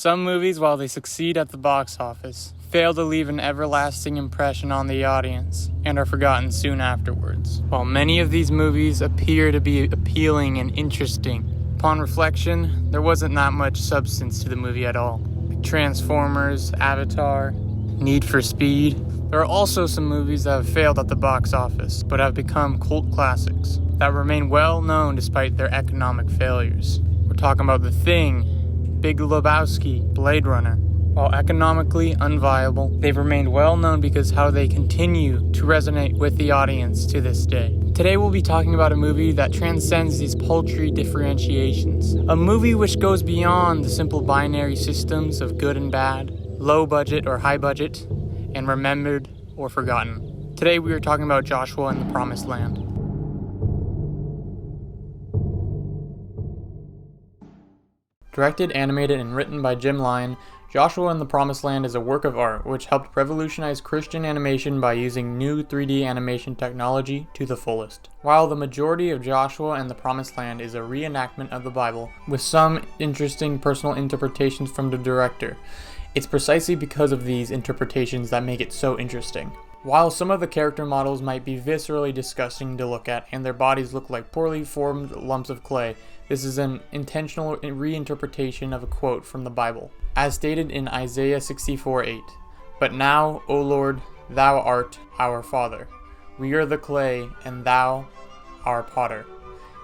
Some movies, while they succeed at the box office, fail to leave an everlasting impression on the audience and are forgotten soon afterwards. While many of these movies appear to be appealing and interesting, upon reflection, there wasn't that much substance to the movie at all. Transformers, Avatar, Need for Speed. There are also some movies that have failed at the box office, but have become cult classics that remain well known despite their economic failures. We're talking about The Thing, Big Lebowski, Blade Runner. While economically unviable, they've remained well known because how they continue to resonate with the audience to this day. Today we'll be talking about a movie that transcends these paltry differentiations. A movie which goes beyond the simple binary systems of good and bad, low budget or high budget, and remembered or forgotten. Today we are talking about Joshua and the Promised Land. Directed, animated, and written by Jim Lyon, Joshua and the Promised Land is a work of art which helped revolutionize Christian animation by using new 3D animation technology to the fullest. While the majority of Joshua and the Promised Land is a reenactment of the Bible, with some interesting personal interpretations from the director, it's precisely because of these interpretations that make it so interesting. While some of the character models might be viscerally disgusting to look at and their bodies look like poorly formed lumps of clay, this is an intentional reinterpretation of a quote from the Bible, as stated in Isaiah 64:8. But now, O Lord, thou art our Father. We are the clay, and thou our potter,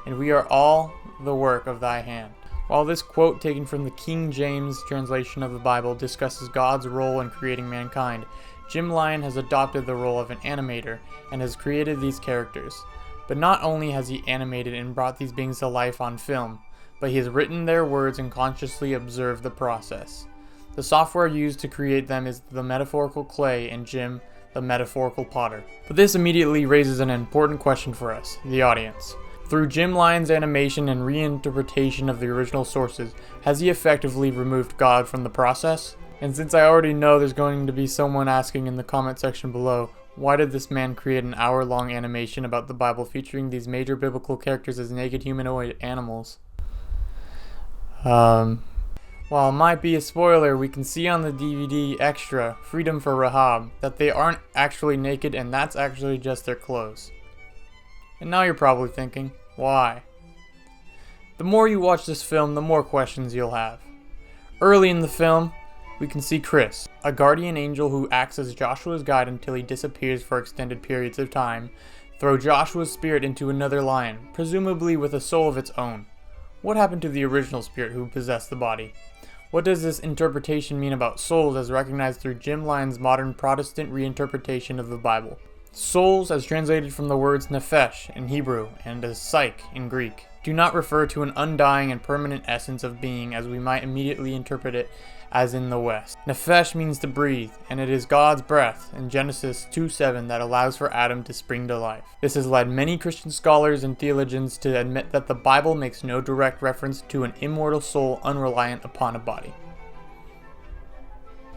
and we are all the work of thy hand. While this quote, taken from the King James translation of the Bible, discusses God's role in creating mankind, Jim Lyon has adopted the role of an animator and has created these characters. But not only has he animated and brought these beings to life on film, but he has written their words and consciously observed the process. The software used to create them is the metaphorical clay and Jim, the metaphorical potter. But this immediately raises an important question for us, the audience. Through Jim Lyon's animation and reinterpretation of the original sources, has he effectively removed God from the process? And since I already know there's going to be someone asking in the comment section below, why did this man create an hour-long animation about the Bible featuring these major biblical characters as naked humanoid animals? While it might be a spoiler, we can see on the DVD extra, Freedom for Rahab, that they aren't actually naked and that's actually just their clothes. And now you're probably thinking, why? The more you watch this film, the more questions you'll have. Early in the film, we can see Cras, a guardian angel who acts as Joshua's guide until he disappears for extended periods of time, throw Joshua's spirit into another lion, presumably with a soul of its own. What happened to the original spirit who possessed the body? What does this interpretation mean about souls as recognized through Jim Lyon's modern Protestant reinterpretation of the Bible? Souls, as translated from the words nephesh in Hebrew and as psyche in Greek, do not refer to an undying and permanent essence of being as we might immediately interpret it as in the West. Nephesh means to breathe, and it is God's breath in Genesis 2:7 that allows for Adam to spring to life. This has led many Christian scholars and theologians to admit that the Bible makes no direct reference to an immortal soul unreliant upon a body.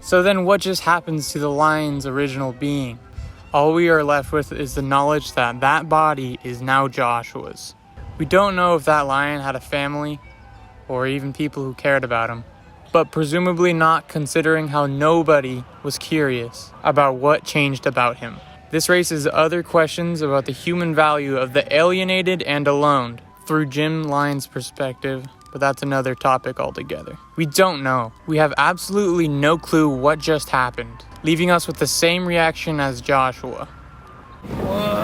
So then what just happens to the lion's original being? All we are left with is the knowledge that that body is now Joshua's. We don't know if that lion had a family, or even people who cared about him, but presumably not, considering how nobody was curious about what changed about him. This raises other questions about the human value of the alienated and alone through Jim Lyon's perspective, but that's another topic altogether. We don't know. We have absolutely no clue what just happened, leaving us with the same reaction as Joshua. Whoa.